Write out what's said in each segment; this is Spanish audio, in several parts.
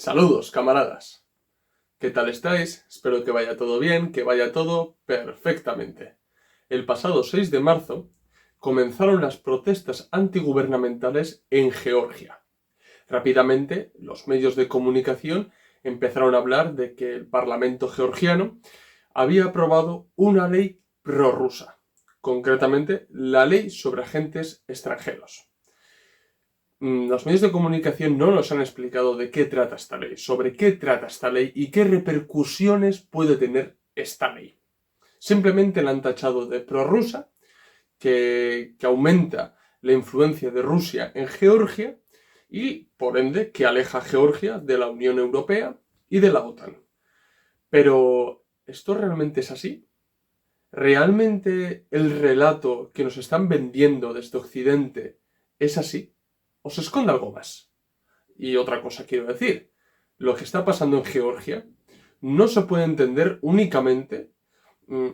Saludos, camaradas. ¿Qué tal estáis? Espero que vaya todo bien, que vaya todo perfectamente. El pasado 6 de marzo comenzaron las protestas antigubernamentales en Georgia. Rápidamente, los medios de comunicación empezaron a hablar de que el Parlamento georgiano había aprobado una ley prorrusa, concretamente la ley sobre agentes extranjeros. Los medios de comunicación no nos han explicado de qué trata esta ley, sobre qué trata esta ley y qué repercusiones puede tener esta ley. Simplemente la han tachado de prorrusa, que aumenta la influencia de Rusia en Georgia y, por ende, que aleja a Georgia de la Unión Europea y de la OTAN. Pero, ¿esto realmente es así? ¿Realmente el relato que nos están vendiendo desde Occidente es así? ¿O se esconde algo más? Y otra cosa quiero decir, lo que está pasando en Georgia no se puede entender únicamente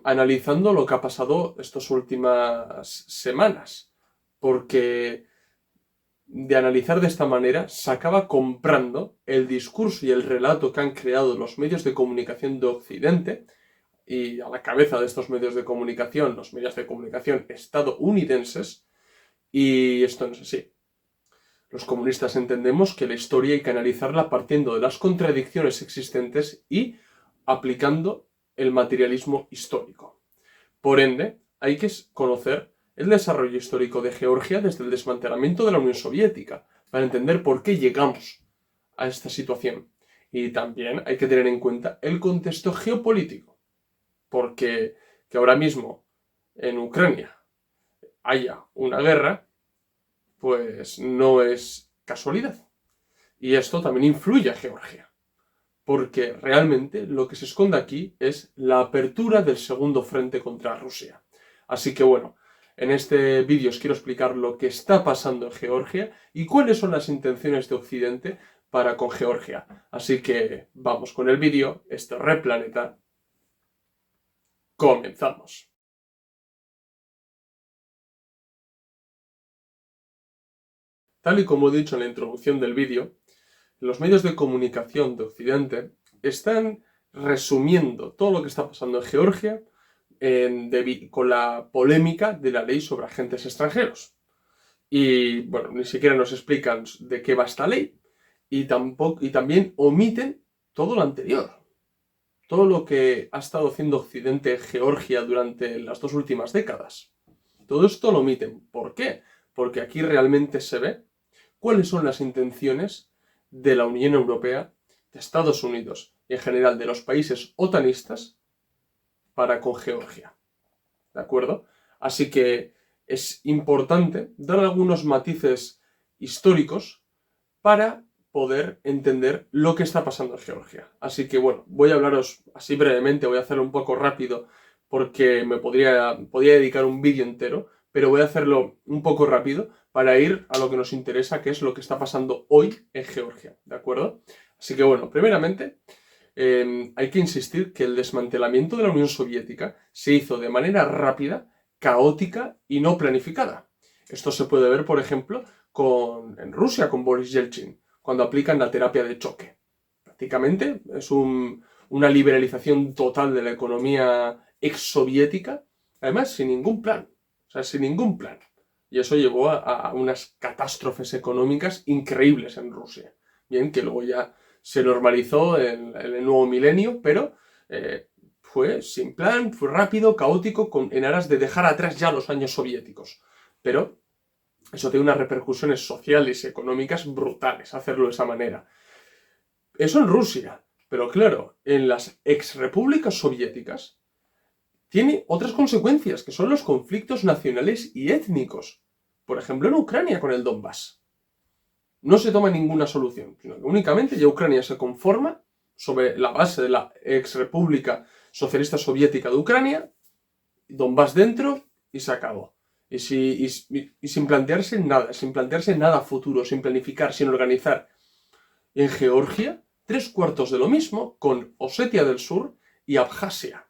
analizando lo que ha pasado estas últimas semanas, porque de analizar de esta manera se acaba comprando el discurso y el relato que han creado los medios de comunicación de Occidente, y a la cabeza de estos medios de comunicación, los medios de comunicación estadounidenses, y esto no es así. Los comunistas entendemos que la historia hay que analizarla partiendo de las contradicciones existentes y aplicando el materialismo histórico. Por ende, hay que conocer el desarrollo histórico de Georgia desde el desmantelamiento de la Unión Soviética, para entender por qué llegamos a esta situación. Y también hay que tener en cuenta el contexto geopolítico, porque que ahora mismo en Ucrania haya una guerra, pues no es casualidad. Y esto también influye a Georgia, porque realmente lo que se esconde aquí es la apertura del segundo frente contra Rusia. Así que bueno, en este vídeo os quiero explicar lo que está pasando en Georgia y cuáles son las intenciones de Occidente para con Georgia. Así que vamos con el vídeo, este Replaneta. Comenzamos. Tal y como he dicho en la introducción del vídeo, los medios de comunicación de Occidente están resumiendo todo lo que está pasando en Georgia con la polémica de la ley sobre agentes extranjeros. Y bueno, ni siquiera nos explican de qué va esta ley y también omiten todo lo anterior. Todo lo que ha estado haciendo Occidente en Georgia durante las 2 últimas décadas. Todo esto lo omiten. ¿Por qué? Porque aquí realmente se ve cuáles son las intenciones de la Unión Europea, de Estados Unidos y en general de los países otanistas para con Georgia. ¿De acuerdo? Así que es importante dar algunos matices históricos para poder entender lo que está pasando en Georgia. Así que bueno, voy a hablaros así brevemente, voy a hacerlo un poco rápido porque me podría dedicar un vídeo entero, pero voy a hacerlo un poco rápido para ir a lo que nos interesa, que es lo que está pasando hoy en Georgia, ¿de acuerdo? Así que bueno, primeramente hay que insistir que el desmantelamiento de la Unión Soviética se hizo de manera rápida, caótica y no planificada. Esto se puede ver, por ejemplo, en Rusia con Boris Yeltsin, cuando aplican la terapia de choque. Prácticamente es una liberalización total de la economía exsoviética, además sin ningún plan. O sea, sin ningún plan. Y eso llevó a unas catástrofes económicas increíbles en Rusia. Bien, que luego ya se normalizó en el nuevo milenio, pero fue sin plan, fue rápido, caótico, en aras de dejar atrás ya los años soviéticos. Pero eso tiene unas repercusiones sociales y económicas brutales, hacerlo de esa manera. Eso en Rusia, pero claro, en las exrepúblicas soviéticas tiene otras consecuencias, que son los conflictos nacionales y étnicos. Por ejemplo, en Ucrania con el Donbass. No se toma ninguna solución, sino que únicamente ya Ucrania se conforma sobre la base de la exrepública socialista soviética de Ucrania, Donbass dentro y se acabó. Y sin plantearse nada futuro, sin planificar, sin organizar. En Georgia, 3/4 de lo mismo con Osetia del Sur y Abjasia.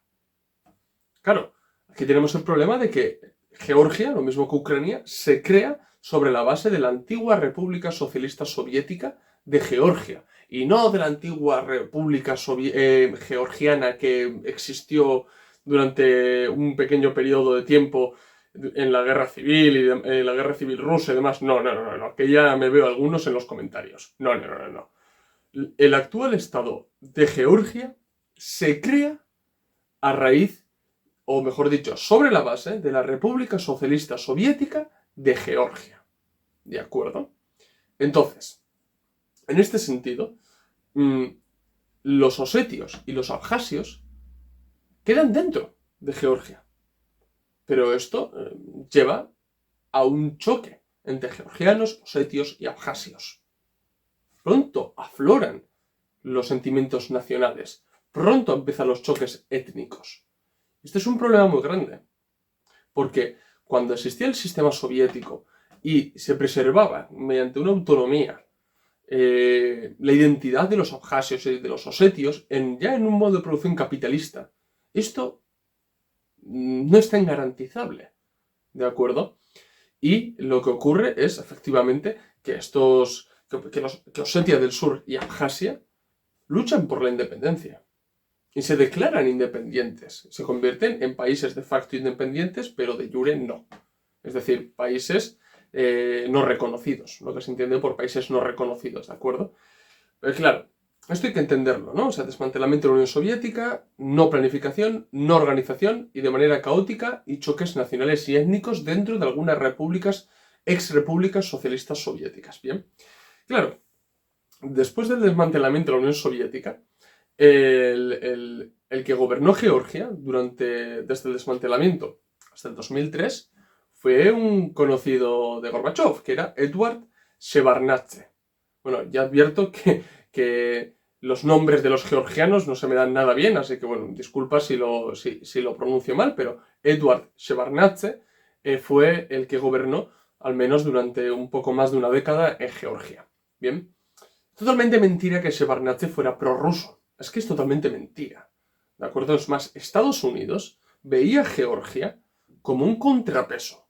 Claro, aquí tenemos el problema de que Georgia, lo mismo que Ucrania, se crea sobre la base de la antigua República Socialista Soviética de Georgia y no de la antigua República Georgiana que existió durante un pequeño periodo de tiempo en la guerra civil y la guerra civil rusa y demás. No, que ya me veo algunos en los comentarios. No. El actual estado de Georgia se crea a raíz, o mejor dicho, sobre la base de la República Socialista Soviética de Georgia. ¿De acuerdo? Entonces, en este sentido, los osetios y los abjasios quedan dentro de Georgia. Pero esto lleva a un choque entre georgianos, osetios y abjasios. Pronto afloran los sentimientos nacionales. Pronto empiezan los choques étnicos. Este es un problema muy grande. Porque cuando existía el sistema soviético y se preservaba mediante una autonomía la identidad de los abjasios y de los osetios ya en un modo de producción capitalista, esto no es tan garantizable, ¿de acuerdo? Y lo que ocurre es, efectivamente, que Osetia del Sur y Abjasia luchan por la independencia. Y se declaran independientes. Se convierten en países de facto independientes, pero de jure no. Es decir, países no reconocidos. Lo que se entiende por países no reconocidos, ¿de acuerdo? Pero claro, esto hay que entenderlo, ¿no? O sea, desmantelamiento de la Unión Soviética, no planificación, no organización y de manera caótica y choques nacionales y étnicos dentro de algunas repúblicas, ex-repúblicas socialistas soviéticas. Bien, claro, después del desmantelamiento de la Unión Soviética, el que gobernó Georgia desde el desmantelamiento hasta el 2003 fue un conocido de Gorbachev, que era Eduard Shevardnadze. Bueno, ya advierto que los nombres de los georgianos no se me dan nada bien, así que bueno, disculpa si lo pronuncio mal, pero Eduard Shevardnadze fue el que gobernó al menos durante un poco más de una década en Georgia. Bien, totalmente mentira que Shevardnadze fuera prorruso. Es que es totalmente mentira. ¿De acuerdo? Es más, Estados Unidos veía a Georgia como un contrapeso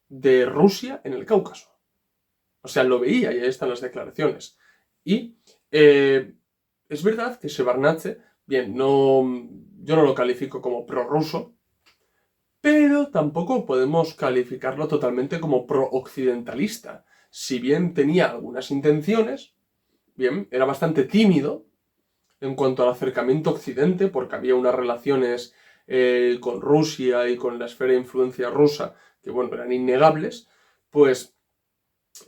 de Rusia en el Cáucaso. O sea, lo veía y ahí están las declaraciones. Y es verdad que Shevardnadze, bien, yo no lo califico como prorruso, pero tampoco podemos calificarlo totalmente como pro-occidentalista. Si bien tenía algunas intenciones, bien, era bastante tímido en cuanto al acercamiento a Occidente, porque había unas relaciones con Rusia y con la esfera de influencia rusa que, bueno, eran innegables, pues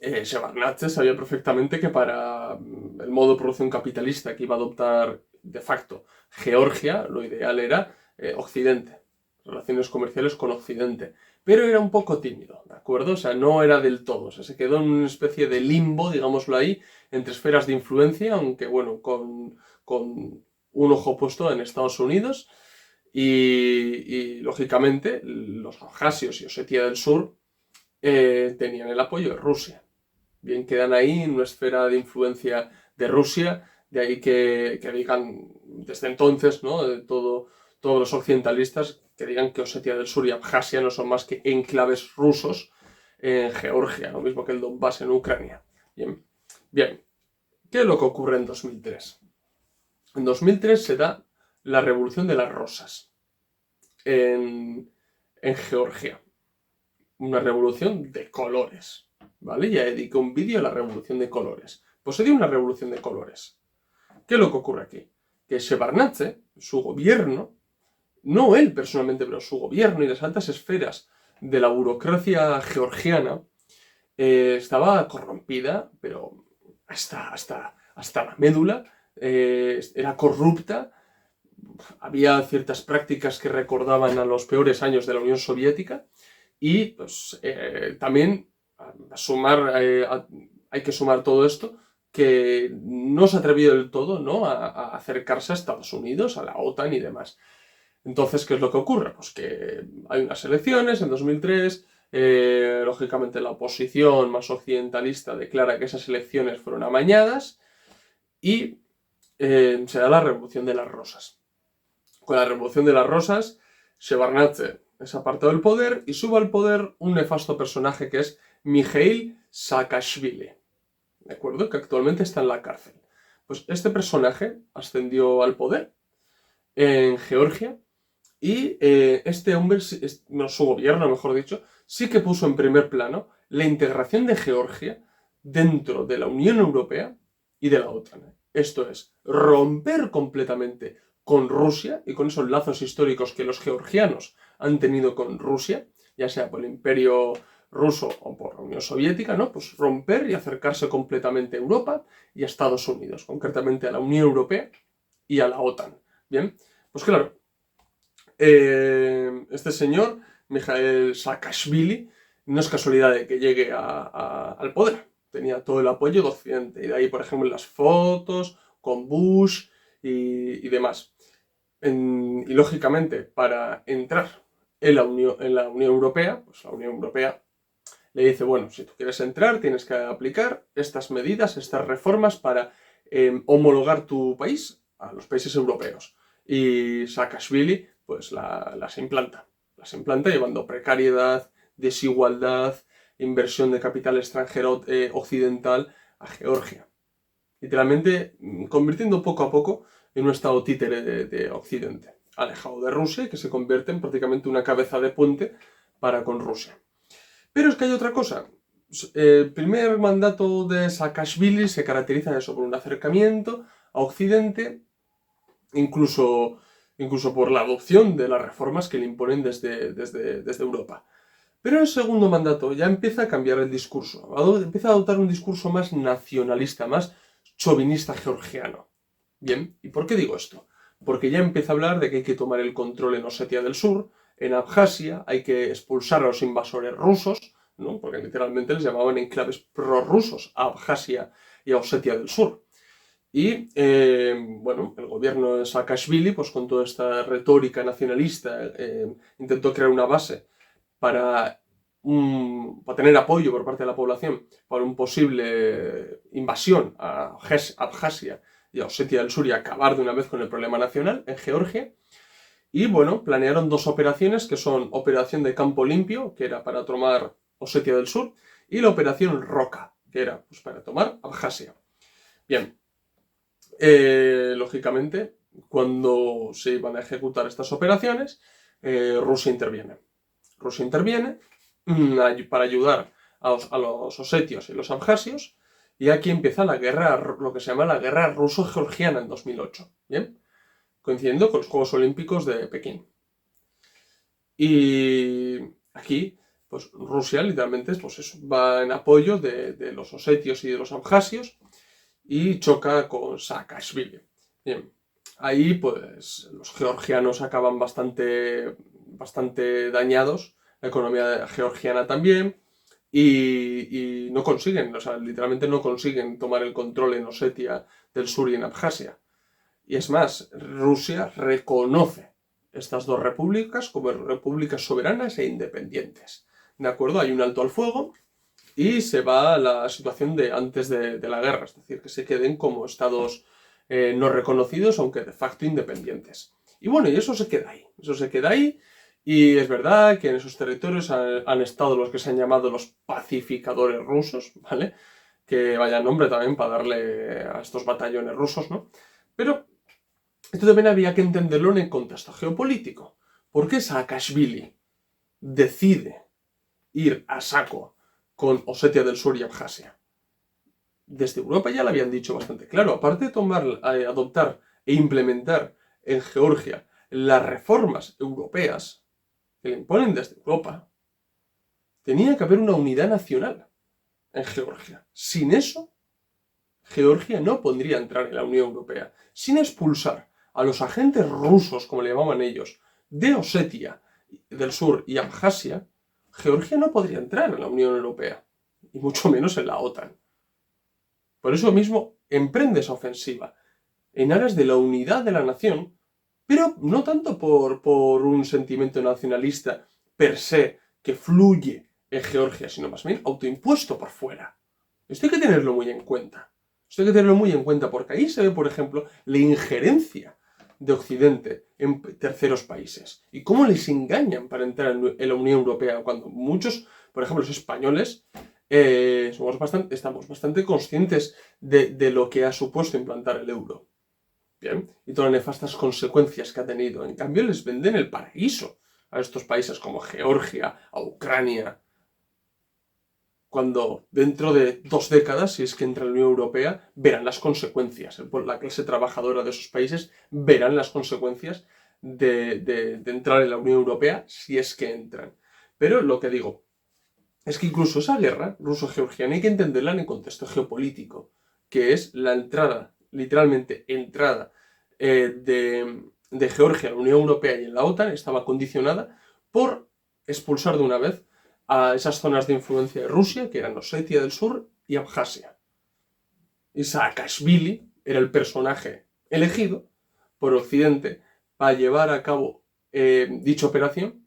Shevardnadze sabía perfectamente que para el modo de producción capitalista que iba a adoptar de facto Georgia, lo ideal era Occidente, relaciones comerciales con Occidente. Pero era un poco tímido, ¿de acuerdo? O sea, no era del todo, o sea, se quedó en una especie de limbo, digámoslo ahí, entre esferas de influencia, aunque bueno, con un ojo puesto en Estados Unidos y lógicamente los abjasios y Osetia del Sur tenían el apoyo de Rusia. Bien, quedan ahí en una esfera de influencia de Rusia, de ahí que digan desde entonces, ¿no? Todos los occidentalistas que digan que Osetia del Sur y Abjasia no son más que enclaves rusos en Georgia, lo mismo que el Donbass en Ucrania. Bien, ¿qué es lo que ocurre en 2003? En 2003 se da la Revolución de las Rosas en Georgia. Una revolución de colores, ¿vale? Ya dediqué un vídeo a la revolución de colores. Pues se dio una revolución de colores. ¿Qué es lo que ocurre aquí? Que Shevardnadze, su gobierno, no él personalmente, pero su gobierno y las altas esferas de la burocracia georgiana estaba corrompida, pero hasta la médula, era corrupta, había ciertas prácticas que recordaban a los peores años de la Unión Soviética y pues, también hay que sumar todo esto, que no se ha atrevido del todo, ¿no?, a acercarse a Estados Unidos, a la OTAN y demás. Entonces, ¿qué es lo que ocurre? Pues que hay unas elecciones en 2003, lógicamente la oposición más occidentalista declara que esas elecciones fueron amañadas y se da la Revolución de las Rosas. Con la Revolución de las Rosas, Shevardnadze es apartado del poder y sube al poder un nefasto personaje que es Mikhail Saakashvili, ¿de acuerdo? Que actualmente está en la cárcel. Pues este personaje ascendió al poder en Georgia y este hombre, su gobierno, mejor dicho, sí que puso en primer plano la integración de Georgia dentro de la Unión Europea y de la OTAN. Esto es, romper completamente con Rusia y con esos lazos históricos que los georgianos han tenido con Rusia, ya sea por el Imperio Ruso o por la Unión Soviética, ¿no? Pues romper y acercarse completamente a Europa y a Estados Unidos, concretamente a la Unión Europea y a la OTAN. Bien, pues claro, este señor, Mikhail Saakashvili, no es casualidad de que llegue al poder. Tenía todo el apoyo de Occidente. Y de ahí, por ejemplo, las fotos con Bush y demás. Y lógicamente, para entrar en la Unión Europea, pues la Unión Europea le dice, bueno, si tú quieres entrar, tienes que aplicar estas medidas, estas reformas para homologar tu país a los países europeos. Y Saakashvili, pues las implanta. Las implanta llevando precariedad, desigualdad, inversión de capital extranjero occidental a Georgia. Literalmente convirtiendo poco a poco en un estado títere de Occidente, alejado de Rusia y que se convierte en prácticamente una cabeza de puente para con Rusia. Pero es que hay otra cosa. El primer mandato de Saakashvili se caracteriza eso, por un acercamiento a Occidente, incluso por la adopción de las reformas que le imponen desde Europa. Pero en el segundo mandato ya empieza a cambiar el discurso, empieza a adoptar un discurso más nacionalista, más chauvinista georgiano. Bien, ¿y por qué digo esto? Porque ya empieza a hablar de que hay que tomar el control en Osetia del Sur, en Abjasia, hay que expulsar a los invasores rusos, ¿no? Porque literalmente les llamaban enclaves prorrusos a Abjasia y a Osetia del Sur. Y bueno, el gobierno de Saakashvili, pues con toda esta retórica nacionalista, intentó crear una base para tener apoyo por parte de la población para una posible invasión a Abjasia y a Osetia del Sur y acabar de una vez con el problema nacional en Georgia. Y bueno, planearon dos operaciones que son Operación de Campo Limpio, que era para tomar Osetia del Sur, y la Operación Roca, que era pues, para tomar Abjasia. Bien, lógicamente, cuando se iban a ejecutar estas operaciones, Rusia interviene. Rusia interviene para ayudar a los osetios y los abjasios, y aquí empieza la guerra, lo que se llama la guerra ruso-georgiana en 2008, ¿bien? Coincidiendo con los Juegos Olímpicos de Pekín. Y aquí, pues Rusia literalmente pues eso, va en apoyo de los osetios y de los abjasios y choca con Saakashvili. Bien, ahí pues los georgianos acaban bastante dañados, la economía georgiana también, y no consiguen, o sea, literalmente no consiguen tomar el control en Osetia del Sur y en Abjasia. Y es más, Rusia reconoce estas dos repúblicas como repúblicas soberanas e independientes. ¿De acuerdo? Hay un alto al fuego y se va a la situación de antes de la guerra, es decir, que se queden como estados no reconocidos, aunque de facto independientes. Y bueno, y eso se queda ahí, y es verdad que en esos territorios han estado los que se han llamado los pacificadores rusos, ¿vale? Que vaya nombre también para darle a estos batallones rusos, ¿no? Pero esto también había que entenderlo en el contexto geopolítico. ¿Por qué Saakashvili decide ir a saco con Osetia del Sur y Abjasia? Desde Europa ya lo habían dicho bastante claro. Aparte de adoptar e implementar en Georgia las reformas europeas que le imponen desde Europa, tenía que haber una unidad nacional en Georgia. Sin eso, Georgia no podría entrar en la Unión Europea. Sin expulsar a los agentes rusos, como le llamaban ellos, de Osetia del Sur y Abjasia, Georgia no podría entrar en la Unión Europea, y mucho menos en la OTAN. Por eso mismo emprende esa ofensiva, en aras de la unidad de la nación, pero no tanto por un sentimiento nacionalista per se que fluye en Georgia, sino más bien autoimpuesto por fuera. Esto hay que tenerlo muy en cuenta. Esto hay que tenerlo muy en cuenta porque ahí se ve, por ejemplo, la injerencia de Occidente en terceros países y cómo les engañan para entrar en la Unión Europea cuando muchos, por ejemplo, los españoles, estamos bastante conscientes de lo que ha supuesto implantar el euro. Bien, y todas las nefastas consecuencias que ha tenido. En cambio, les venden el paraíso a estos países como Georgia, a Ucrania, cuando dentro de 2 décadas, si es que entra en la Unión Europea, verán las consecuencias. La clase trabajadora de esos países verán las consecuencias de entrar en la Unión Europea si es que entran. Pero lo que digo es que incluso esa guerra ruso-georgiana hay que entenderla en el contexto geopolítico, que es la entrada, literalmente entrada de Georgia a la Unión Europea y en la OTAN estaba condicionada por expulsar de una vez a esas zonas de influencia de Rusia, que eran Osetia del Sur y Abjasia. Y Saakashvili era el personaje elegido por Occidente para llevar a cabo dicha operación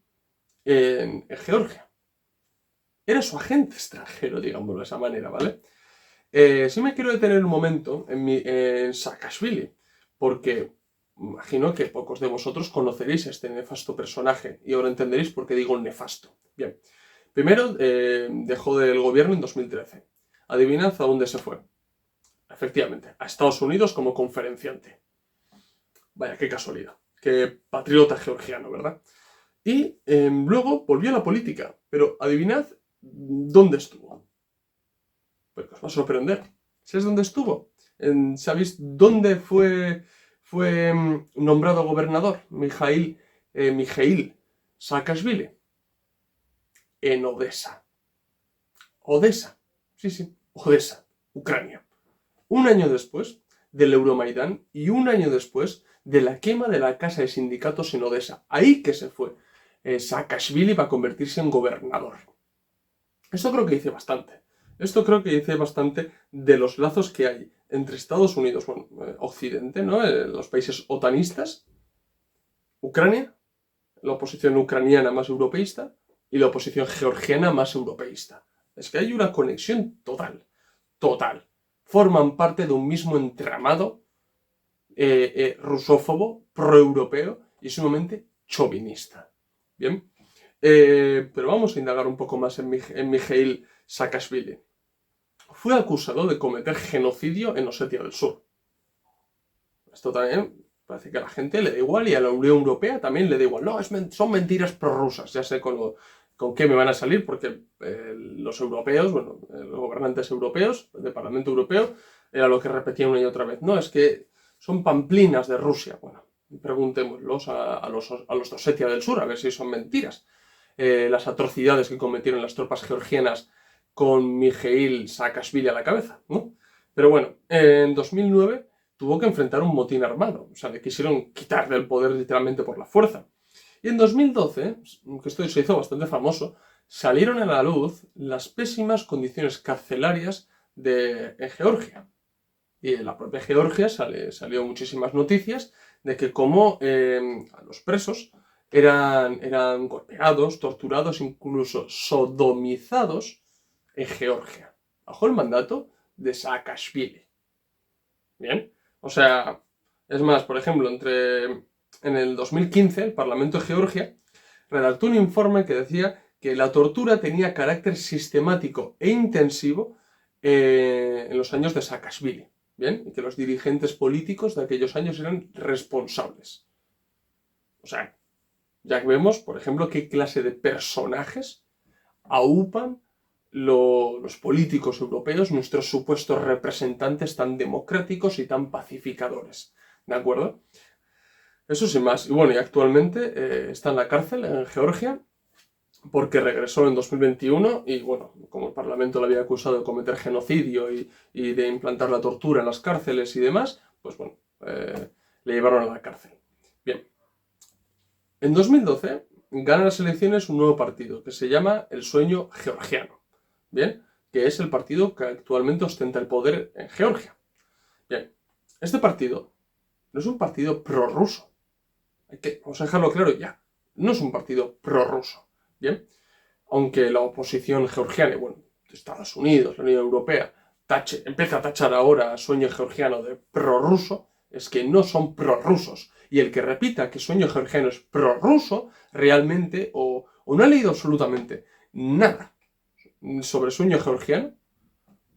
en Georgia. Era su agente extranjero, digámoslo de esa manera, ¿vale? Sí me quiero detener un momento en Saakashvili, porque imagino que pocos de vosotros conoceréis a este nefasto personaje, y ahora entenderéis por qué digo nefasto. Bien, primero dejó del gobierno en 2013. Adivinad a dónde se fue. Efectivamente, a Estados Unidos como conferenciante. Vaya, qué casualidad. Qué patriota georgiano, ¿verdad? Y luego volvió a la política, pero adivinad dónde estuvo. Pues os va a sorprender. ¿Sabéis dónde estuvo? ¿Sabéis dónde fue nombrado gobernador Mijail Saakashvili? En Odessa. Odessa. Sí, Odessa, Ucrania. Un año después del Euromaidán y un año después de la quema de la casa de sindicatos en Odessa. Ahí que se fue Saakashvili para convertirse en gobernador. Esto creo que dice bastante. Esto creo que dice bastante de los lazos que hay entre Estados Unidos, bueno, Occidente, ¿no? Los países otanistas, Ucrania, la oposición ucraniana más europeísta y la oposición georgiana más europeísta. Es que hay una conexión total, total. Forman parte de un mismo entramado rusófobo, proeuropeo y sumamente chauvinista. Bien, pero vamos a indagar un poco más en Mijail Saakashvili. Fue acusado de cometer genocidio en Osetia del Sur. Esto también parece que a la gente le da igual y a la Unión Europea también le da igual. No, son mentiras prorrusas. Ya sé con qué me van a salir porque los europeos, bueno, los gobernantes europeos, del Parlamento Europeo, era lo que repetían una y otra vez. No, es que son pamplinas de Rusia. Bueno, preguntémoslos a los de Osetia del Sur a ver si son mentiras. Las atrocidades que cometieron las tropas georgianas con Mijail Saakashvili a la cabeza, ¿no? Pero bueno, en 2009 tuvo que enfrentar un motín armado, o sea, le quisieron quitar del poder literalmente por la fuerza. Y en 2012, que esto se hizo bastante famoso, salieron a la luz las pésimas condiciones carcelarias en Georgia. Y en la propia Georgia salió muchísimas noticias de que como a los presos eran golpeados, torturados, incluso sodomizados en Georgia, bajo el mandato de Saakashvili. Bien, o sea, es más, por ejemplo, en el 2015 el Parlamento de Georgia redactó un informe que decía que la tortura tenía carácter sistemático e intensivo en los años de Saakashvili, bien, y que los dirigentes políticos de aquellos años eran responsables. O sea, ya vemos, por ejemplo, qué clase de personajes aupan los políticos europeos, nuestros supuestos representantes tan democráticos y tan pacificadores. ¿De acuerdo? Eso sin más. Y bueno, y actualmente está en la cárcel en Georgia porque regresó en 2021 y bueno, como el Parlamento le había acusado de cometer genocidio y de implantar la tortura en las cárceles y demás, pues bueno, le llevaron a la cárcel. Bien. En 2012 gana las elecciones un nuevo partido que se llama El Sueño Georgiano. Bien, que es el partido que actualmente ostenta el poder en Georgia. Bien, este partido no es un partido prorruso. Vamos a dejarlo claro ya. No es un partido prorruso. Bien, aunque la oposición georgiana, bueno, Estados Unidos, la Unión Europea, empieza a tachar ahora a Sueño Georgiano de prorruso, es que no son prorrusos. Y el que repita que Sueño Georgiano es prorruso, realmente o no ha leído absolutamente nada sobre el sueño georgiano,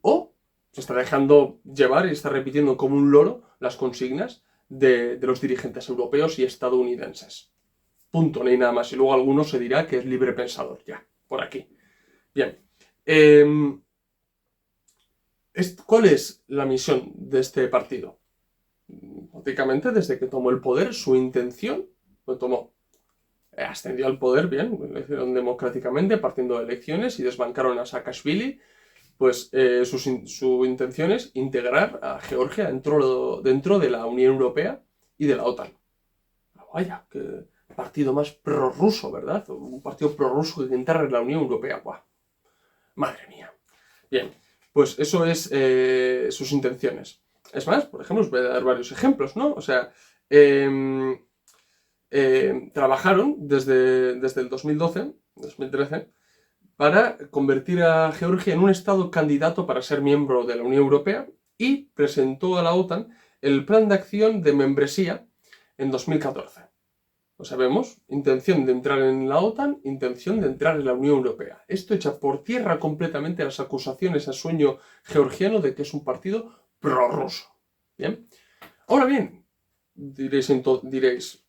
o se está dejando llevar y está repitiendo como un loro las consignas de los dirigentes europeos y estadounidenses. Punto, no hay nada más. Y luego alguno se dirá que es libre pensador, ya, por aquí. Bien. ¿Cuál es la misión de este partido? Prácticamente desde que tomó el poder, su intención, lo tomó, ascendió al poder, bien, lo hicieron democráticamente, partiendo de elecciones y desbancaron a Saakashvili. Pues su intención es integrar a Georgia dentro de la Unión Europea y de la OTAN. Vaya, qué partido más prorruso, ¿verdad? Un partido prorruso que entrar en la Unión Europea. ¡Buah! Madre mía. Bien, pues eso es sus intenciones. Es más, por ejemplo, os voy a dar varios ejemplos, ¿no? O sea, trabajaron desde el 2013, para convertir a Georgia en un estado candidato para ser miembro de la Unión Europea y presentó a la OTAN el plan de acción de membresía en 2014. Lo sabemos, intención de entrar en la OTAN, intención de entrar en la Unión Europea. Esto echa por tierra completamente las acusaciones al sueño georgiano de que es un partido prorruso. ¿Bien? Ahora bien, diréis,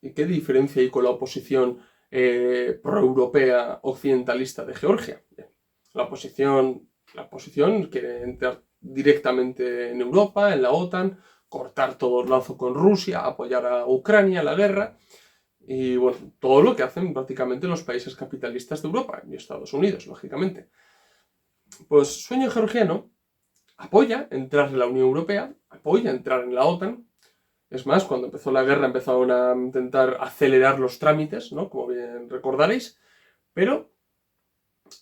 ¿y qué diferencia hay con la oposición proeuropea occidentalista de Georgia? Bien, la oposición quiere entrar directamente en Europa, en la OTAN, cortar todo el lazo con Rusia, apoyar a Ucrania en la guerra, y bueno, todo lo que hacen prácticamente los países capitalistas de Europa y Estados Unidos, lógicamente. Pues sueño georgiano apoya entrar en la Unión Europea, apoya entrar en la OTAN. Es más, cuando empezó la guerra empezaron a intentar acelerar los trámites, ¿no? Como bien recordaréis, pero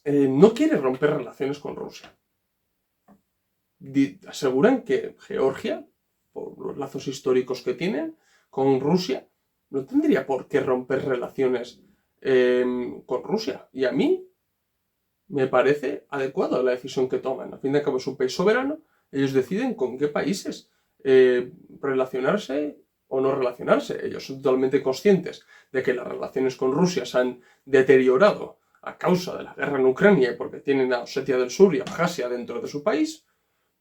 no quiere romper relaciones con Rusia. Aseguran que Georgia, por los lazos históricos que tienen con Rusia, no tendría por qué romper relaciones con Rusia. Y a mí me parece adecuada la decisión que toman. A fin de cabo es un país soberano, ellos deciden con qué países relacionarse o no relacionarse. Ellos son totalmente conscientes de que las relaciones con Rusia se han deteriorado a causa de la guerra en Ucrania y porque tienen a Osetia del Sur y Abjasia dentro de su país,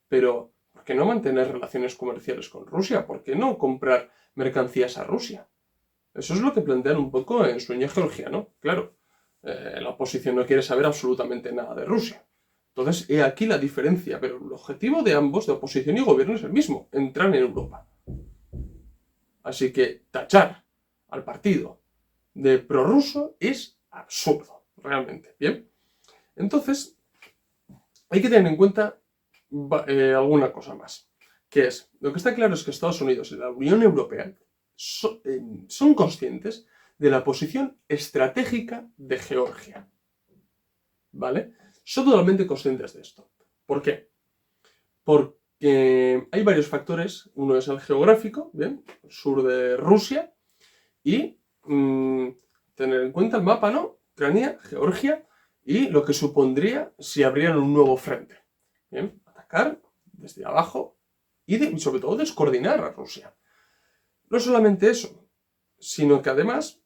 pero ¿por qué no mantener relaciones comerciales con Rusia? ¿Por qué no comprar mercancías a Rusia? Eso es lo que plantean un poco en Sueño Georgiano. Claro, la oposición no quiere saber absolutamente nada de Rusia. Entonces, he aquí la diferencia, pero el objetivo de ambos, de oposición y gobierno, es el mismo, entrar en Europa. Así que tachar al partido de prorruso es absurdo, realmente. Bien, entonces, hay que tener en cuenta alguna cosa más, que es, lo que está claro es que Estados Unidos y la Unión Europea son conscientes de la posición estratégica de Georgia. ¿Vale? Son totalmente conscientes de esto. ¿Por qué? Porque hay varios factores. Uno es el geográfico, ¿bien? El sur de Rusia. Y tener en cuenta el mapa, ¿no? Ucrania, Georgia y lo que supondría si abrieran un nuevo frente. ¿Bien? Atacar desde abajo y sobre todo descoordinar a Rusia. No solamente eso, sino que además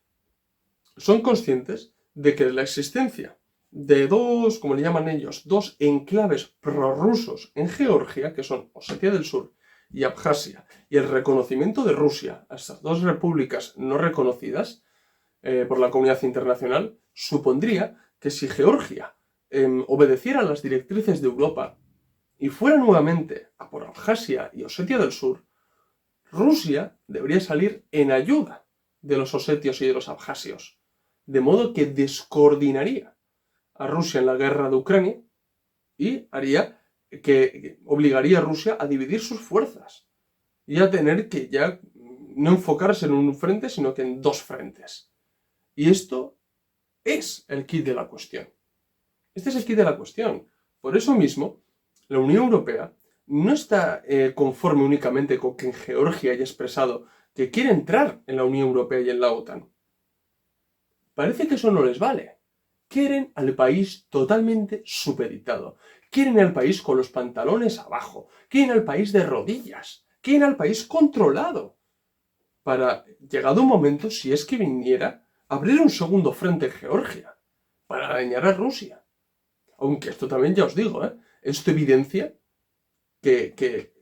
son conscientes de que la existencia de dos, como le llaman ellos, dos enclaves prorrusos en Georgia, que son Osetia del Sur y Abjasia, y el reconocimiento de Rusia a estas dos repúblicas no reconocidas por la comunidad internacional, supondría que si Georgia obedeciera las directrices de Europa y fuera nuevamente a por Abjasia y Osetia del Sur, Rusia debería salir en ayuda de los osetios y de los abjasios, de modo que descoordinaría a Rusia en la guerra de Ucrania y haría que obligaría a Rusia a dividir sus fuerzas y a tener que ya no enfocarse en un frente, sino que en dos frentes. Y esto es el quid de la cuestión. Este es el quid de la cuestión. Por eso mismo, la Unión Europea no está conforme únicamente con que en Georgia haya expresado que quiere entrar en la Unión Europea y en la OTAN. Parece que eso no les vale. Quieren al país totalmente supeditado. Quieren al país con los pantalones abajo. Quieren al país de rodillas. Quieren al país controlado. Para, llegado un momento, si es que viniera, abrir un segundo frente en Georgia para dañar a Rusia. Aunque esto también ya os digo, esto evidencia que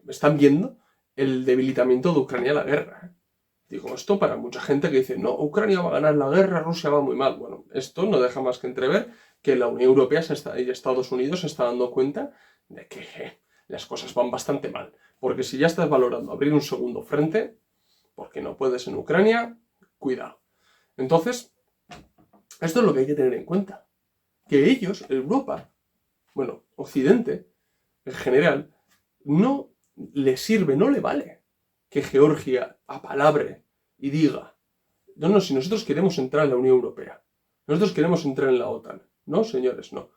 están viendo el debilitamiento de Ucrania en la guerra. Digo, esto para mucha gente que dice, no, Ucrania va a ganar la guerra, Rusia va muy mal. Bueno, esto no deja más que entrever que la Unión Europea y Estados Unidos se está dando cuenta de que las cosas van bastante mal. Porque si ya estás valorando abrir un segundo frente, porque no puedes en Ucrania, cuidado. Entonces, esto es lo que hay que tener en cuenta. Que ellos, Europa, bueno, Occidente, en general, no le sirve, no le vale que Georgia apalabre y diga, no, si nosotros queremos entrar en la Unión Europea, nosotros queremos entrar en la OTAN. No, señores, no.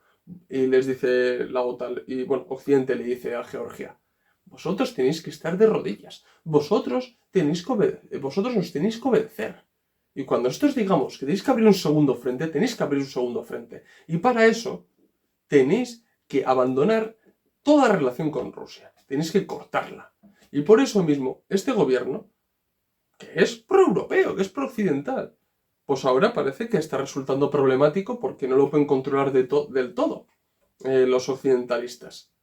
Y les dice la OTAN, y bueno, Occidente le dice a Georgia, vosotros tenéis que estar de rodillas, vosotros nos tenéis que obedecer. Y cuando nosotros digamos que tenéis que abrir un segundo frente, tenéis que abrir un segundo frente. Y para eso tenéis que abandonar toda relación con Rusia. Tenéis que cortarla. Y por eso mismo, este gobierno, que es pro-europeo, que es pro-occidental, pues ahora parece que está resultando problemático porque no lo pueden controlar del todo los occidentalistas.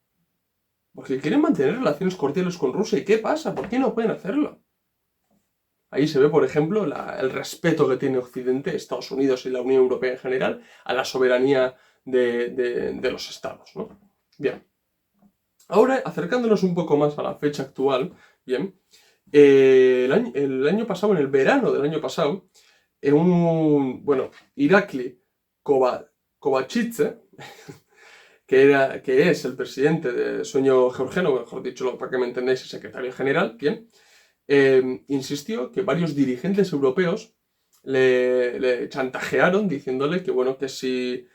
Porque quieren mantener relaciones cordiales con Rusia. ¿Y qué pasa? ¿Por qué no pueden hacerlo? Ahí se ve, por ejemplo, el respeto que tiene Occidente, Estados Unidos y la Unión Europea en general, a la soberanía de los estados, ¿no? Bien. Ahora, acercándonos un poco más a la fecha actual, bien, el año pasado, en el verano del año pasado, Irakli Kovačić, que es el presidente de Sueño Georgiano, mejor dicho, para que me entendáis, el secretario general, bien, insistió que varios dirigentes europeos le chantajearon diciéndole que, bueno, que si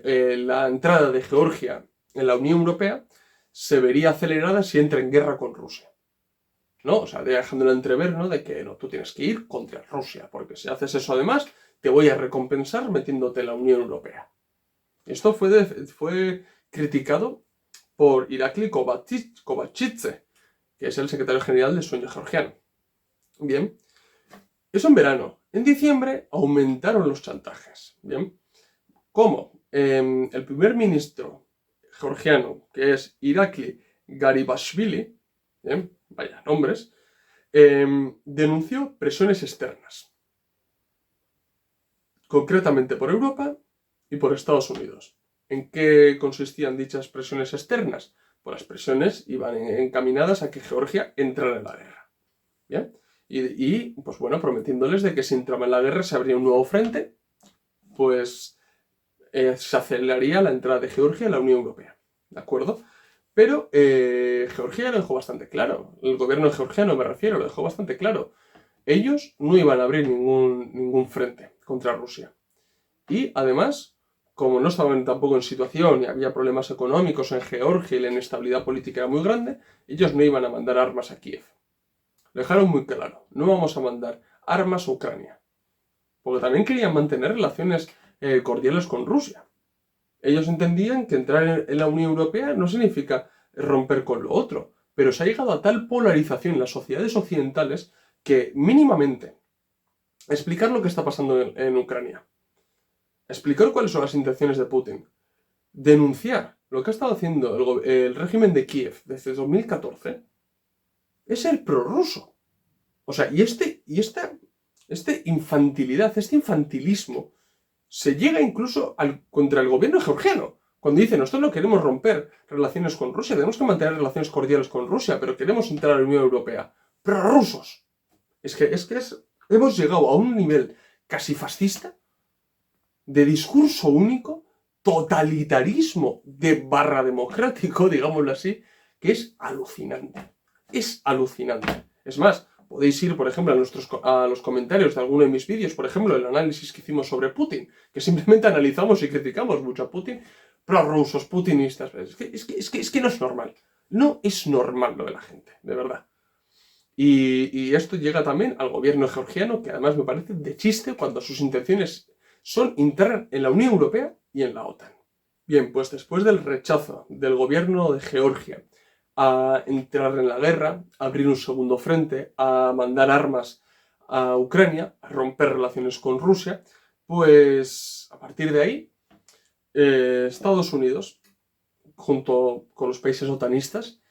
la entrada de Georgia en la Unión Europea se vería acelerada si entra en guerra con Rusia. ¿No? O sea, dejándolo entrever, ¿no? De que no, tú tienes que ir contra Rusia, porque si haces eso además, te voy a recompensar metiéndote en la Unión Europea. Esto fue criticado por Irakli Kovačić, que es el secretario general de Sueño Georgiano. Bien, eso en verano. En diciembre aumentaron los chantajes. Bien, ¿cómo? El primer ministro georgiano, que es Irakli Garibashvili, bien, vaya nombres, denunció presiones externas, concretamente por Europa y por Estados Unidos. ¿En qué consistían dichas presiones externas? Pues las presiones iban encaminadas a que Georgia entrara en la guerra. ¿Bien? Y pues bueno, prometiéndoles de que si entraba en la guerra se abría un nuevo frente, pues se aceleraría la entrada de Georgia en la Unión Europea. ¿De acuerdo? Pero Georgia lo dejó bastante claro. El gobierno georgiano, me refiero, lo dejó bastante claro. Ellos no iban a abrir ningún frente contra Rusia. Y además, como no estaban tampoco en situación y había problemas económicos en Georgia y la inestabilidad política era muy grande, ellos no iban a mandar armas a Kiev. Lo dejaron muy claro. No vamos a mandar armas a Ucrania. Porque también querían mantener relaciones cordiales con Rusia. Ellos entendían que entrar en la Unión Europea no significa romper con lo otro, pero se ha llegado a tal polarización en las sociedades occidentales que mínimamente explicar lo que está pasando en Ucrania, explicar cuáles son las intenciones de Putin, denunciar lo que ha estado haciendo el régimen de Kiev desde 2014, es ser prorruso. O sea, esta infantilidad, este infantilismo, se llega incluso contra el gobierno georgiano. Cuando dice, nosotros no queremos romper relaciones con Rusia, tenemos que mantener relaciones cordiales con Rusia, pero queremos entrar a la Unión Europea. ¡Prorrusos! Hemos llegado a un nivel casi fascista, de discurso único, totalitarismo democrático, digámoslo así, que es alucinante. Es alucinante. Es más, podéis ir, por ejemplo, a los comentarios de alguno de mis vídeos, por ejemplo, el análisis que hicimos sobre Putin, que simplemente analizamos y criticamos mucho a Putin, prorrusos, putinistas. Es que no es normal. No es normal lo de la gente, de verdad. Y esto llega también al gobierno georgiano, que además me parece de chiste cuando sus intenciones son entrar en la Unión Europea y en la OTAN. Bien, pues después del rechazo del gobierno de Georgia a entrar en la guerra, a abrir un segundo frente, a mandar armas a Ucrania, a romper relaciones con Rusia, pues a partir de ahí Estados Unidos, junto con los países otanistas,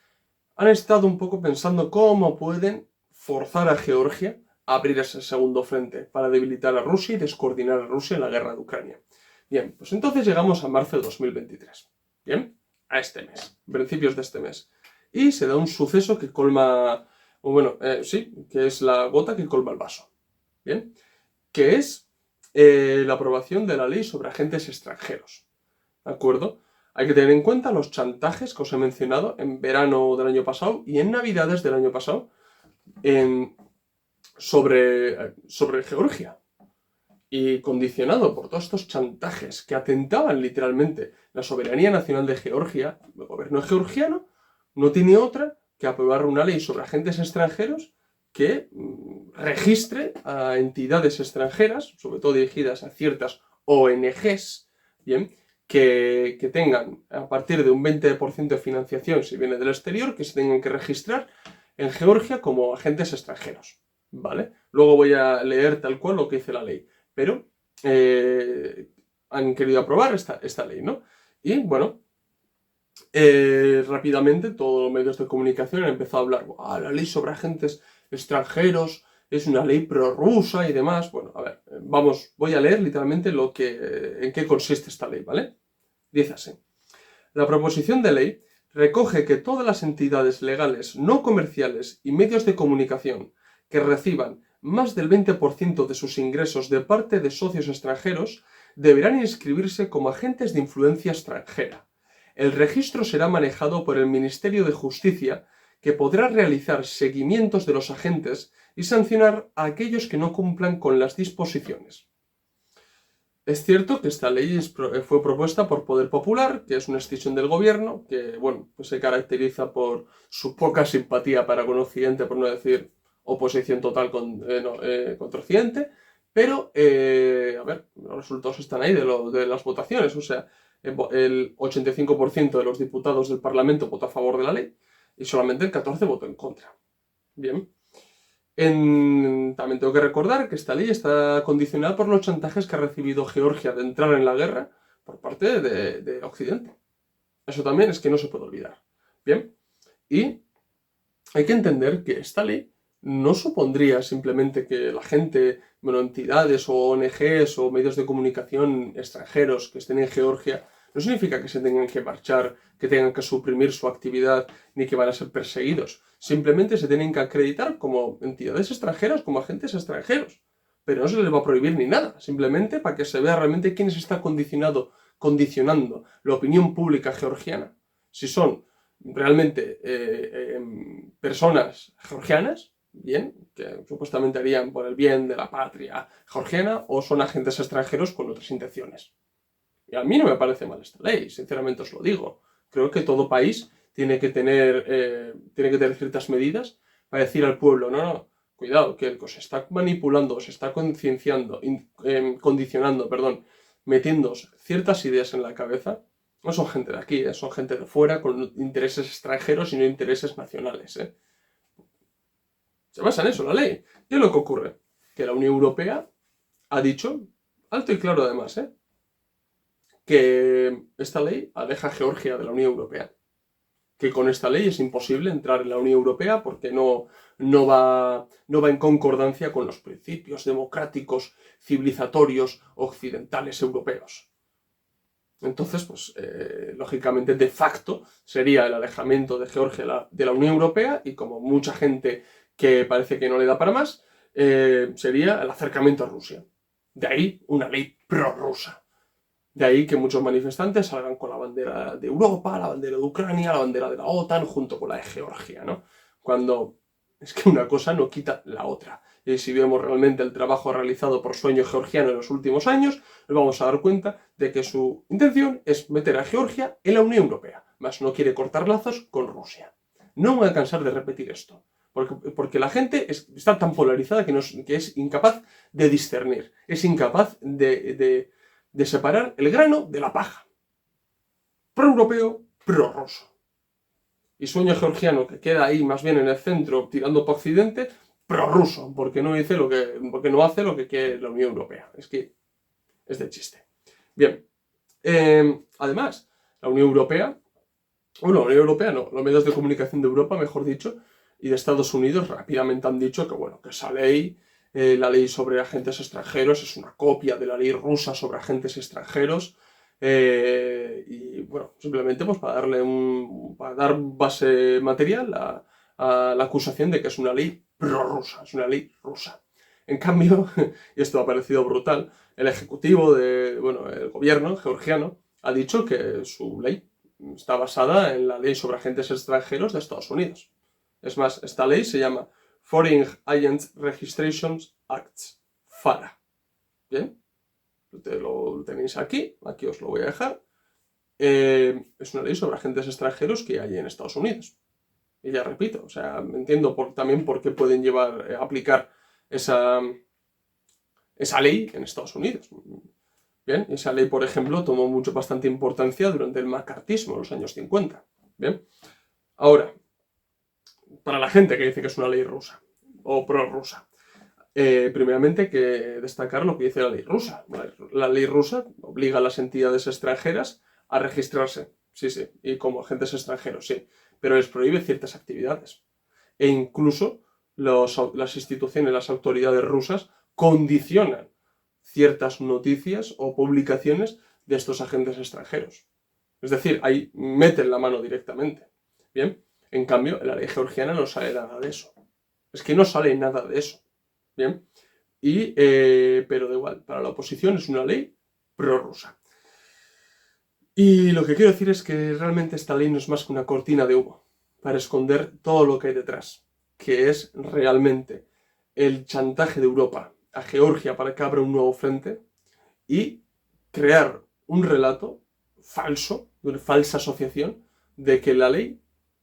han estado un poco pensando cómo pueden forzar a Georgia a abrir ese segundo frente para debilitar a Rusia y descoordinar a Rusia en la guerra de Ucrania. Bien, pues entonces llegamos a marzo de 2023. Bien, a este mes, principios de este mes. Y se da un suceso que colma, o bueno, sí, que es la gota que colma el vaso. Bien, que es la aprobación de la ley sobre agentes extranjeros. ¿De acuerdo? Hay que tener en cuenta los chantajes que os he mencionado en verano del año pasado y en navidades del año pasado sobre Georgia. Y condicionado por todos estos chantajes que atentaban literalmente la soberanía nacional de Georgia, el gobierno georgiano no tiene otra que aprobar una ley sobre agentes extranjeros que registre a entidades extranjeras, sobre todo dirigidas a ciertas ONGs, ¿bien?, que tengan a partir de un 20% de financiación si viene del exterior, que se tengan que registrar en Georgia como agentes extranjeros, ¿vale? Luego voy a leer tal cual lo que dice la ley, pero han querido aprobar esta ley, ¿no? Y bueno, rápidamente todos los medios de comunicación han empezado a hablar, la ley sobre agentes extranjeros es una ley prorrusa y demás. Bueno, a ver, voy a leer literalmente en qué consiste esta ley, ¿vale? Dice así: la proposición de ley recoge que todas las entidades legales no comerciales y medios de comunicación que reciban más del 20% de sus ingresos de parte de socios extranjeros deberán inscribirse como agentes de influencia extranjera. El registro será manejado por el Ministerio de Justicia, que podrá realizar seguimientos de los agentes y sancionar a aquellos que no cumplan con las disposiciones. Es cierto que esta ley fue propuesta por Poder Popular, que es una extensión del gobierno, que bueno, pues se caracteriza por su poca simpatía para con Occidente, por no decir oposición total contra Occidente, pero, a ver, los resultados están ahí de las votaciones, o sea, el 85% de los diputados del Parlamento votó a favor de la ley y solamente el 14% votó en contra. Bien. También tengo que recordar que esta ley está condicionada por los chantajes que ha recibido Georgia de entrar en la guerra por parte de Occidente. Eso también es que no se puede olvidar. Bien, y hay que entender que esta ley no supondría simplemente que la gente, bueno, entidades o ONGs o medios de comunicación extranjeros que estén en Georgia, no significa que se tengan que marchar, que tengan que suprimir su actividad, ni que van a ser perseguidos. Simplemente se tienen que acreditar como entidades extranjeras, como agentes extranjeros. Pero no se les va a prohibir ni nada, simplemente para que se vea realmente quién se está condicionando la opinión pública georgiana. Si son realmente personas georgianas, bien, que supuestamente harían por el bien de la patria georgiana, o son agentes extranjeros con otras intenciones. Y a mí no me parece mal esta ley, sinceramente os lo digo. Creo que todo país tiene que tener ciertas medidas para decir al pueblo, no, cuidado, que el que os está manipulando, os está condicionando, metiendo ciertas ideas en la cabeza, no son gente de aquí, son gente de fuera con intereses extranjeros y no intereses nacionales. Se basa en eso la ley. ¿Qué es lo que ocurre? Que la Unión Europea ha dicho, alto y claro además, que esta ley aleja a Georgia de la Unión Europea. Que con esta ley es imposible entrar en la Unión Europea porque no va en concordancia con los principios democráticos, civilizatorios, occidentales europeos. Entonces, pues, lógicamente, de facto, sería el alejamiento de Georgia de la Unión Europea y como mucha gente que parece que no le da para más, sería el acercamiento a Rusia. De ahí una ley prorrusa. De ahí que muchos manifestantes salgan con la bandera de Europa, la bandera de Ucrania, la bandera de la OTAN, junto con la de Georgia, ¿no? Cuando es que una cosa no quita la otra. Y si vemos realmente el trabajo realizado por Sueño Georgiano en los últimos años, nos vamos a dar cuenta de que su intención es meter a Georgia en la Unión Europea, más no quiere cortar lazos con Rusia. No me voy a cansar de repetir esto, porque la gente está tan polarizada que es incapaz de discernir, es incapaz de separar el grano de la paja. Pro-europeo, pro-ruso. Y Sueño Georgiano, que queda ahí más bien en el centro, tirando para Occidente, prorruso, porque no hace lo que quiere la Unión Europea. Es que es de chiste. Bien, Además, la Unión Europea, bueno, la Unión Europea no, los medios de comunicación de Europa, mejor dicho, y de Estados Unidos rápidamente han dicho que, bueno, que esa ley, la ley sobre agentes extranjeros, es una copia de la ley rusa sobre agentes extranjeros. Y bueno, simplemente pues para dar base material a la acusación de que es una ley prorrusa, es una ley rusa. En cambio, y esto ha parecido brutal, el ejecutivo bueno, el gobierno georgiano ha dicho que su ley está basada en la ley sobre agentes extranjeros de Estados Unidos. Es más, esta ley se llama Foreign Agents Registration Acts, FARA. ¿Bien? Lo tenéis aquí os lo voy a dejar. Es una ley sobre agentes extranjeros que hay en Estados Unidos. Y ya repito, o sea, entiendo también por qué pueden aplicar esa ley en Estados Unidos. Bien, esa ley, por ejemplo, tomó bastante importancia durante el macartismo en los años 50. Bien, ahora, para la gente que dice que es una ley rusa o prorrusa, primeramente hay que destacar lo que dice la ley rusa. La ley rusa obliga a las entidades extranjeras a registrarse, sí, y como agentes extranjeros, sí, pero les prohíbe ciertas actividades. E incluso las instituciones, las autoridades rusas condicionan ciertas noticias o publicaciones de estos agentes extranjeros. Es decir, ahí meten la mano directamente. Bien, en cambio, en la ley georgiana no sale nada de eso. Es que no sale nada de eso. Bien, pero da igual, para la oposición es una ley prorrusa. Y lo que quiero decir es que realmente esta ley no es más que una cortina de humo para esconder todo lo que hay detrás, que es realmente el chantaje de Europa a Georgia para que abra un nuevo frente y crear un relato falso, una falsa asociación de que la ley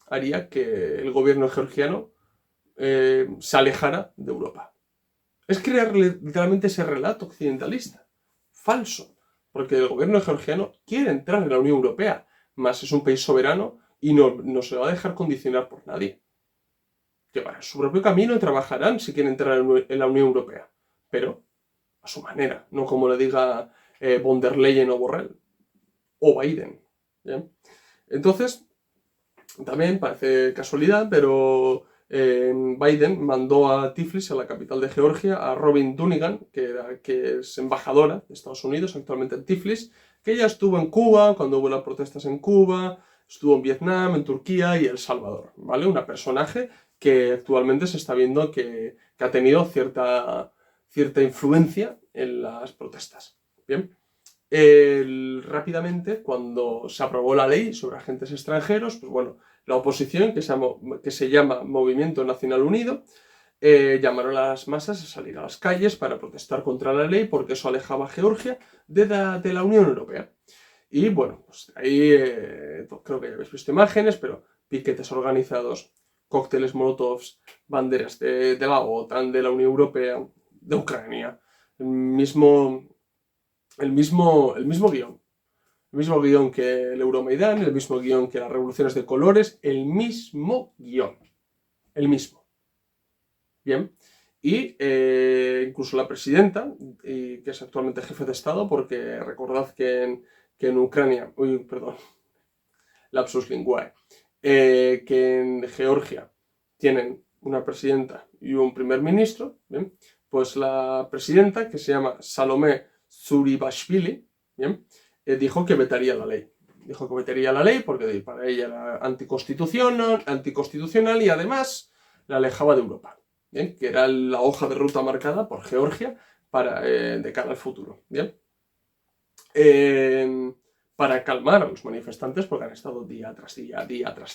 haría que el gobierno georgiano se alejara de Europa. Es crear literalmente ese relato occidentalista, falso, porque el gobierno georgiano quiere entrar en la Unión Europea, más es un país soberano y no se va a dejar condicionar por nadie. Llevarán su propio camino y trabajarán si quieren entrar en la Unión Europea, pero a su manera, no como le diga von der Leyen o Borrell, o Biden. ¿Bien? Entonces, también parece casualidad, pero Biden mandó a Tiflis, a la capital de Georgia, a Robin Dunnigan, que es embajadora de Estados Unidos actualmente en Tiflis, que ya estuvo en Cuba cuando hubo las protestas en Cuba, estuvo en Vietnam, en Turquía y El Salvador, ¿vale? Una personaje que actualmente se está viendo que ha tenido cierta influencia en las protestas. Bien. Rápidamente, cuando se aprobó la ley sobre agentes extranjeros, pues bueno, la oposición, que se llama Movimiento Nacional Unido, llamaron a las masas a salir a las calles para protestar contra la ley porque eso alejaba a Georgia de la Unión Europea. Y bueno, pues ahí creo que ya habéis visto imágenes, pero piquetes organizados, cócteles molotovs, banderas de la OTAN, de la Unión Europea, de Ucrania, el mismo guión. El mismo guión que el Euromaidán, el mismo guión que las revoluciones de colores, el mismo guión. El mismo. Bien. Y incluso la presidenta, que es actualmente jefe de Estado, porque recordad que en Ucrania, lapsus linguae, que en Georgia tienen una presidenta y un primer ministro, ¿bien? Pues la presidenta, que se llama Salomé Zuribashvili, ¿bien? Dijo que vetaría la ley. Dijo que vetaría la ley porque para ella era anticonstitucional y además la alejaba de Europa, ¿bien? Que era la hoja de ruta marcada por Georgia de cara al futuro. ¿Bien? Para calmar a los manifestantes, porque han estado día tras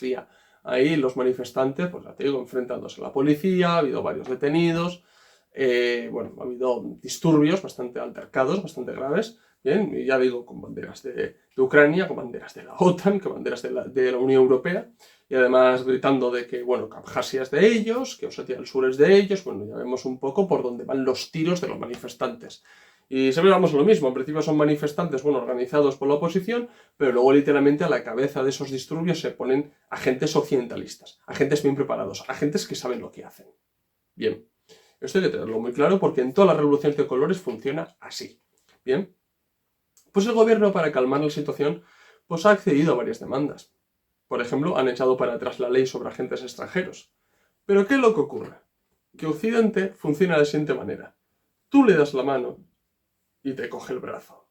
día, ahí los manifestantes, pues ya te digo, enfrentándose a la policía, ha habido varios detenidos, ha habido disturbios bastante altercados, bastante graves, bien, y ya digo, con banderas de Ucrania, con banderas de la OTAN, con banderas de la Unión Europea, y además gritando de que, bueno, que Abjasia es de ellos, que Osetia del Sur es de ellos, bueno, ya vemos un poco por dónde van los tiros de los manifestantes. Y siempre vamos a lo mismo, en principio son manifestantes, bueno, organizados por la oposición, pero luego literalmente a la cabeza de esos disturbios se ponen agentes occidentalistas, agentes bien preparados, agentes que saben lo que hacen. Bien, esto hay que tenerlo muy claro porque en todas las revoluciones de colores funciona así. Bien, Pues el gobierno, para calmar la situación, pues ha accedido a varias demandas. Por ejemplo, han echado para atrás la ley sobre agentes extranjeros. Pero ¿qué es lo que ocurre? Que Occidente funciona de la siguiente manera. Tú le das la mano y te coge el brazo.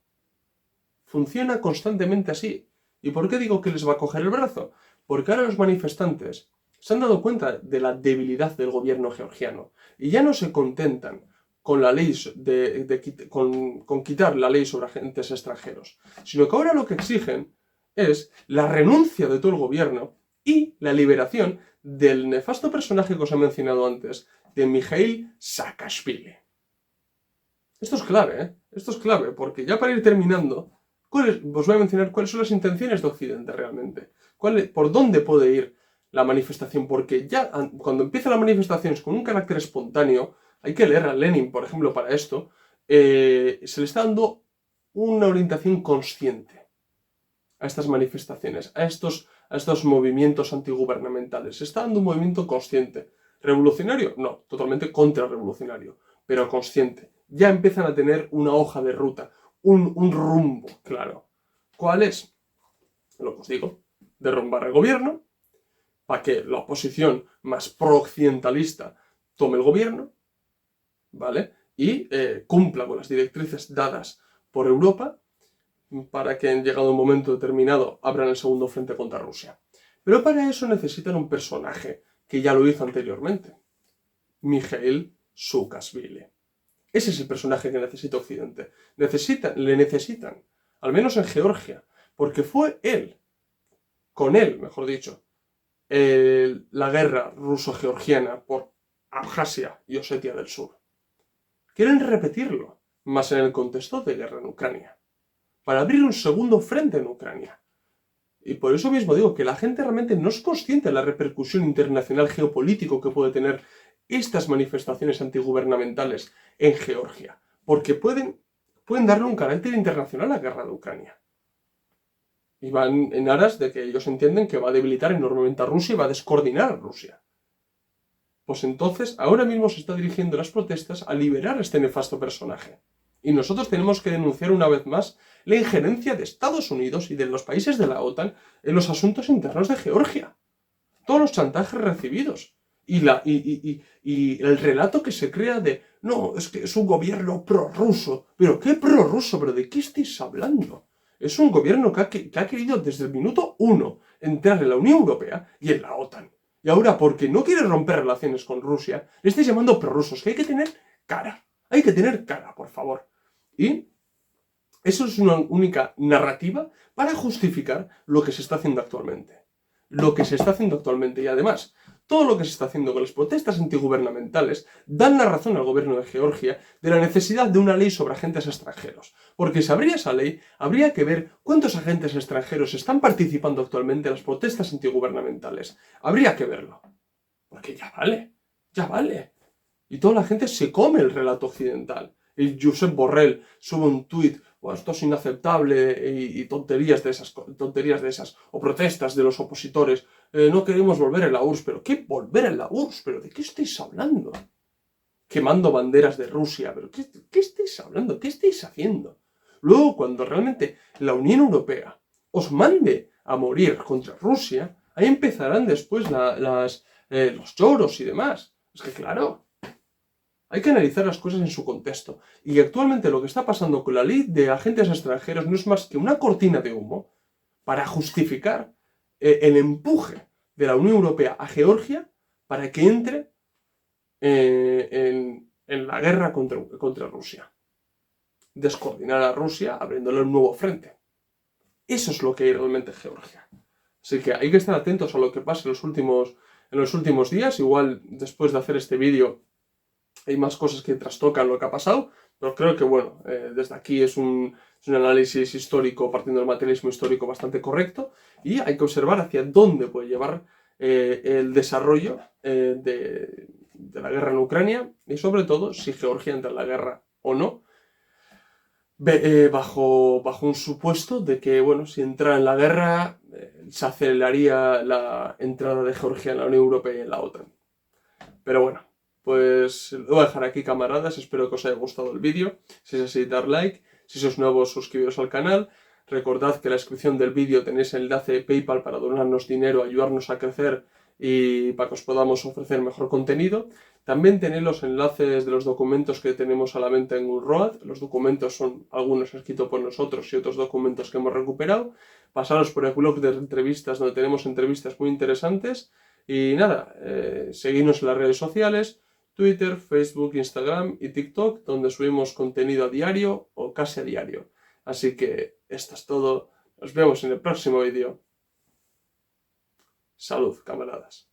Funciona constantemente así. ¿Y por qué digo que les va a coger el brazo? Porque ahora los manifestantes se han dado cuenta de la debilidad del gobierno georgiano y ya no se contentan con la ley con quitar la ley sobre agentes extranjeros, sino que ahora lo que exigen es la renuncia de todo el gobierno y la liberación del nefasto personaje que os he mencionado antes, de Mikhail Saakashvili. Esto es clave, ¿eh? Esto es clave, porque ya para ir terminando, os voy a mencionar cuáles son las intenciones de Occidente realmente. Por dónde puede ir la manifestación, porque ya cuando empieza la manifestación con un carácter espontáneo, hay que leer a Lenin, por ejemplo, para esto, se le está dando una orientación consciente a estas manifestaciones, a estos movimientos antigubernamentales. Se está dando un movimiento consciente. ¿Revolucionario? No, totalmente contrarrevolucionario, pero consciente. Ya empiezan a tener una hoja de ruta, un rumbo claro. ¿Cuál es? Lo que os digo, derrumbar el gobierno, para que la oposición más pro-occidentalista tome el gobierno, ¿vale? Y cumpla con las directrices dadas por Europa, para que en llegado un momento determinado abran el segundo frente contra Rusia. Pero para eso necesitan un personaje que ya lo hizo anteriormente. Mikhail Saakashvili. Ese es el personaje que necesita Occidente. Le necesitan, al menos en Georgia, porque fue con él, mejor dicho, la guerra ruso-georgiana por Abjasia y Osetia del Sur. Quieren repetirlo, más en el contexto de guerra en Ucrania, para abrir un segundo frente en Ucrania. Y por eso mismo digo que la gente realmente no es consciente de la repercusión internacional geopolítico que puede tener estas manifestaciones antigubernamentales en Georgia, porque pueden darle un carácter internacional a la guerra de Ucrania. Y van en aras de que ellos entienden que va a debilitar enormemente a Rusia y va a descoordinar a Rusia. Pues entonces, ahora mismo se está dirigiendo las protestas a liberar a este nefasto personaje. Y nosotros tenemos que denunciar una vez más la injerencia de Estados Unidos y de los países de la OTAN en los asuntos internos de Georgia. Todos los chantajes recibidos. Y el relato que se crea de, no, es que es un gobierno prorruso. ¿Pero qué prorruso? ¿Pero de qué estáis hablando? Es un gobierno que ha querido desde el minuto 1 entrar en la Unión Europea y en la OTAN. Y ahora, porque no quiere romper relaciones con Rusia, le estáis llamando prorrusos, que hay que tener cara. Hay que tener cara, por favor. Y eso es una única narrativa para justificar lo que se está haciendo actualmente. Lo que se está haciendo actualmente. Y además, todo lo que se está haciendo con las protestas antigubernamentales dan la razón al gobierno de Georgia de la necesidad de una ley sobre agentes extranjeros. Porque si habría esa ley, habría que ver cuántos agentes extranjeros están participando actualmente en las protestas antigubernamentales. Habría que verlo. Porque ya vale. Ya vale. Y toda la gente se come el relato occidental. Y Josep Borrell sube un tuit, esto es inaceptable, y tonterías de esas, o protestas de los opositores, no queremos volver a la URSS, pero ¿qué volver a la URSS? ¿Pero de qué estáis hablando? Quemando banderas de Rusia, ¿pero qué estáis hablando? ¿Qué estáis haciendo? Luego, cuando realmente la Unión Europea os mande a morir contra Rusia, ahí empezarán después los lloros y demás. Es que claro, hay que analizar las cosas en su contexto. Y actualmente lo que está pasando con la ley de agentes extranjeros no es más que una cortina de humo para justificar el empuje de la Unión Europea a Georgia para que entre en la guerra contra Rusia. Descoordinar a Rusia abriéndole un nuevo frente. Eso es lo que hay realmente en Georgia. Así que hay que estar atentos a lo que pasa en los últimos días. Igual después de hacer este vídeo hay más cosas que trastocan lo que ha pasado, pero creo que, bueno, desde aquí es un análisis histórico, partiendo del materialismo histórico bastante correcto, y hay que observar hacia dónde puede llevar el desarrollo de la guerra en Ucrania, y sobre todo si Georgia entra en la guerra o no, bajo un supuesto de que, bueno, si entra en la guerra, se aceleraría la entrada de Georgia en la Unión Europea y en la OTAN. Pero bueno, pues lo voy a dejar aquí, camaradas. Espero que os haya gustado el vídeo. Si es así, dar like. Si sois nuevos, suscribiros al canal. Recordad que en la descripción del vídeo tenéis el enlace de PayPal para donarnos dinero, ayudarnos a crecer y para que os podamos ofrecer mejor contenido. También tenéis los enlaces de los documentos que tenemos a la venta en Gumroad. Los documentos son algunos escritos por nosotros y otros documentos que hemos recuperado. Pasaros por el blog de entrevistas, donde tenemos entrevistas muy interesantes. Y nada, seguidnos en las redes sociales, Twitter, Facebook, Instagram y TikTok, donde subimos contenido a diario o casi a diario. Así que esto es todo. Nos vemos en el próximo vídeo. Salud, camaradas.